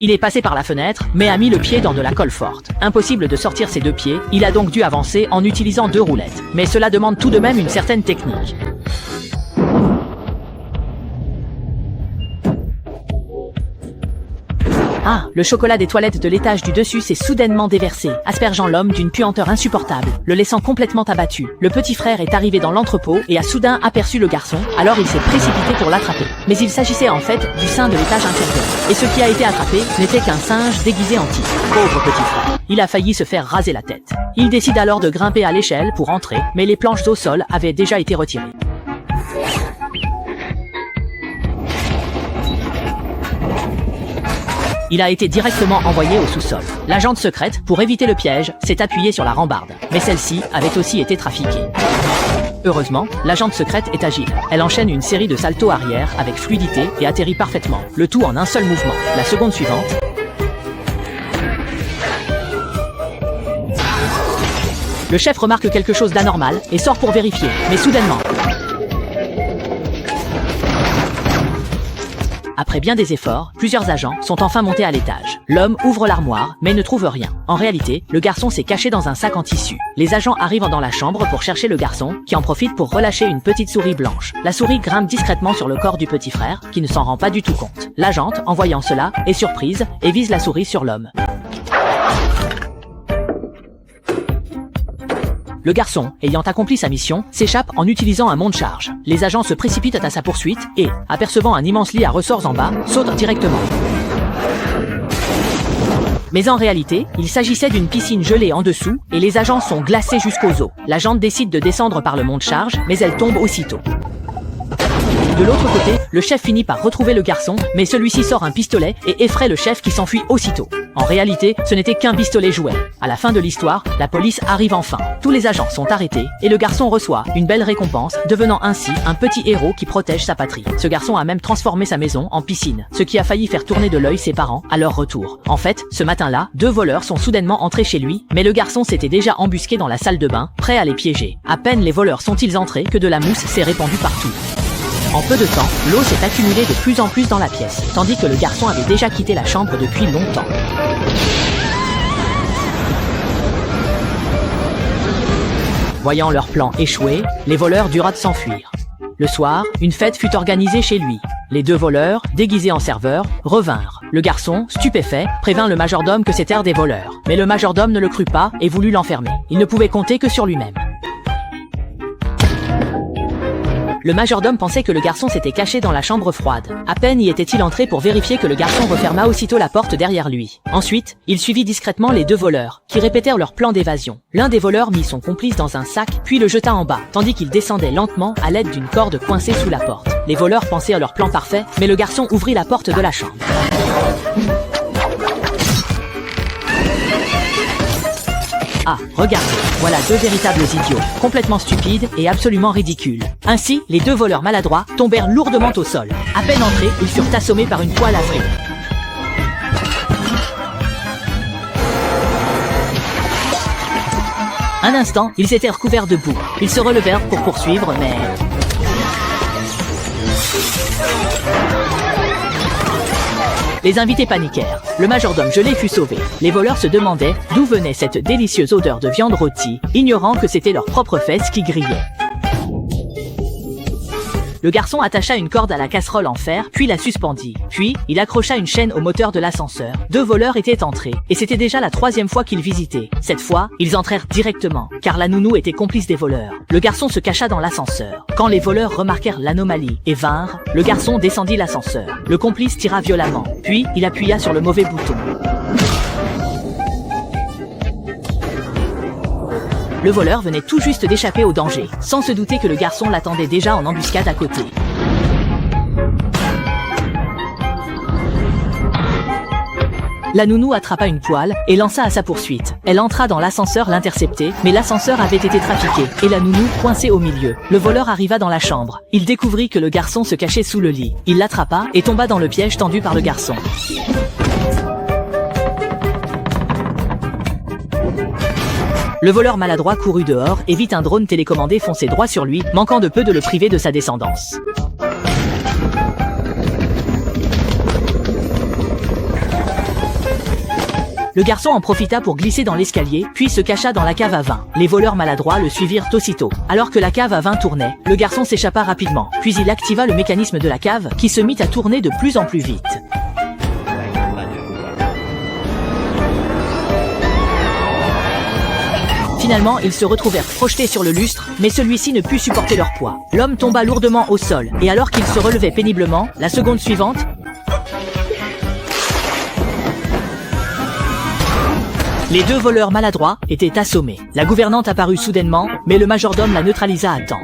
Il est passé par la fenêtre, mais a mis le pied dans de la colle forte. Impossible de sortir ses deux pieds, il a donc dû avancer en utilisant 2 roulettes. Mais cela demande tout de même une certaine technique. Ah, le chocolat des toilettes de l'étage du dessus s'est soudainement déversé, aspergeant l'homme d'une puanteur insupportable, le laissant complètement abattu. Le petit frère est arrivé dans l'entrepôt et a soudain aperçu le garçon, alors il s'est précipité pour l'attraper. Mais il s'agissait en fait du sein de l'étage inférieur. Et ce qui a été attrapé n'était qu'un singe déguisé en tigre. Pauvre petit frère. Il a failli se faire raser la tête. Il décide alors de grimper à l'échelle pour entrer, mais les planches au sol avaient déjà été retirées. Il a été directement envoyé au sous-sol. L'agente secrète, pour éviter le piège, s'est appuyée sur la rambarde. Mais celle-ci avait aussi été trafiquée. Heureusement, l'agente secrète est agile. Elle enchaîne une série de saltos arrière avec fluidité et atterrit parfaitement. Le tout en un seul mouvement. La seconde suivante. Le chef remarque quelque chose d'anormal et sort pour vérifier. Mais soudainement... Après bien des efforts, plusieurs agents sont enfin montés à l'étage. L'homme ouvre l'armoire, mais ne trouve rien. En réalité, le garçon s'est caché dans un sac en tissu. Les agents arrivent dans la chambre pour chercher le garçon, qui en profite pour relâcher une petite souris blanche. La souris grimpe discrètement sur le corps du petit frère, qui ne s'en rend pas du tout compte. L'agente, en voyant cela, est surprise et vise la souris sur l'homme. Le garçon, ayant accompli sa mission, s'échappe en utilisant un monte-charge. Les agents se précipitent à sa poursuite et, apercevant un immense lit à ressorts en bas, sautent directement. Mais en réalité, il s'agissait d'une piscine gelée en dessous et les agents sont glacés jusqu'aux os. L'agente décide de descendre par le monte-charge, mais elle tombe aussitôt. De l'autre côté, le chef finit par retrouver le garçon, mais celui-ci sort un pistolet et effraie le chef qui s'enfuit aussitôt. En réalité, ce n'était qu'un pistolet jouet. À la fin de l'histoire, la police arrive enfin. Tous les agents sont arrêtés et le garçon reçoit une belle récompense, devenant ainsi un petit héros qui protège sa patrie. Ce garçon a même transformé sa maison en piscine, ce qui a failli faire tourner de l'œil ses parents à leur retour. En fait, ce matin-là, 2 voleurs sont soudainement entrés chez lui, mais le garçon s'était déjà embusqué dans la salle de bain, prêt à les piéger. À peine les voleurs sont-ils entrés que de la mousse s'est répandue partout. En peu de temps, l'eau s'est accumulée de plus en plus dans la pièce, tandis que le garçon avait déjà quitté la chambre depuis longtemps. Voyant leur plan échouer, les voleurs durent s'enfuir. Le soir, une fête fut organisée chez lui. Les 2 voleurs, déguisés en serveurs, revinrent. Le garçon, stupéfait, prévint le majordome que c'étaient des voleurs. Mais le majordome ne le crut pas et voulut l'enfermer. Il ne pouvait compter que sur lui-même. Le majordome pensait que le garçon s'était caché dans la chambre froide. À peine y était-il entré pour vérifier que le garçon referma aussitôt la porte derrière lui. Ensuite, il suivit discrètement les 2 voleurs, qui répétèrent leur plan d'évasion. L'un des voleurs mit son complice dans un sac, puis le jeta en bas, tandis qu'il descendait lentement à l'aide d'une corde coincée sous la porte. Les voleurs pensaient à leur plan parfait, mais le garçon ouvrit la porte de la chambre. Ah, regardez, voilà 2 véritables idiots, complètement stupides et absolument ridicules. Ainsi, les 2 voleurs maladroits tombèrent lourdement au sol. À peine entrés, ils furent assommés par une poêle à frire. Un instant, ils étaient recouverts de boue. Ils se relevèrent pour poursuivre, mais... Les invités paniquèrent. Le majordome gelé fut sauvé. Les voleurs se demandaient d'où venait cette délicieuse odeur de viande rôtie, ignorant que c'était leurs propres fesses qui grillaient. Le garçon attacha une corde à la casserole en fer, puis la suspendit. Puis, il accrocha une chaîne au moteur de l'ascenseur. 2 voleurs étaient entrés, et c'était déjà la 3e fois qu'ils visitaient. Cette fois, ils entrèrent directement, car la nounou était complice des voleurs. Le garçon se cacha dans l'ascenseur. Quand les voleurs remarquèrent l'anomalie et vinrent, le garçon descendit l'ascenseur. Le complice tira violemment, puis il appuya sur le mauvais bouton. Le voleur venait tout juste d'échapper au danger, sans se douter que le garçon l'attendait déjà en embuscade à côté. La nounou attrapa une poêle et lança à sa poursuite. Elle entra dans l'ascenseur l'intercepter, mais l'ascenseur avait été trafiqué et la nounou coincée au milieu. Le voleur arriva dans la chambre. Il découvrit que le garçon se cachait sous le lit. Il l'attrapa et tomba dans le piège tendu par le garçon. Le voleur maladroit courut dehors et vit un drone télécommandé foncer droit sur lui, manquant de peu de le priver de sa descendance. Le garçon en profita pour glisser dans l'escalier, puis se cacha dans la cave à vin. Les voleurs maladroits le suivirent aussitôt. Alors que la cave à vin tournait, le garçon s'échappa rapidement, puis il activa le mécanisme de la cave, qui se mit à tourner de plus en plus vite. Finalement, ils se retrouvèrent projetés sur le lustre, mais celui-ci ne put supporter leur poids. L'homme tomba lourdement au sol, et alors qu'il se relevait péniblement, la seconde suivante, les deux voleurs maladroits étaient assommés. La gouvernante apparut soudainement, mais le majordome la neutralisa à temps.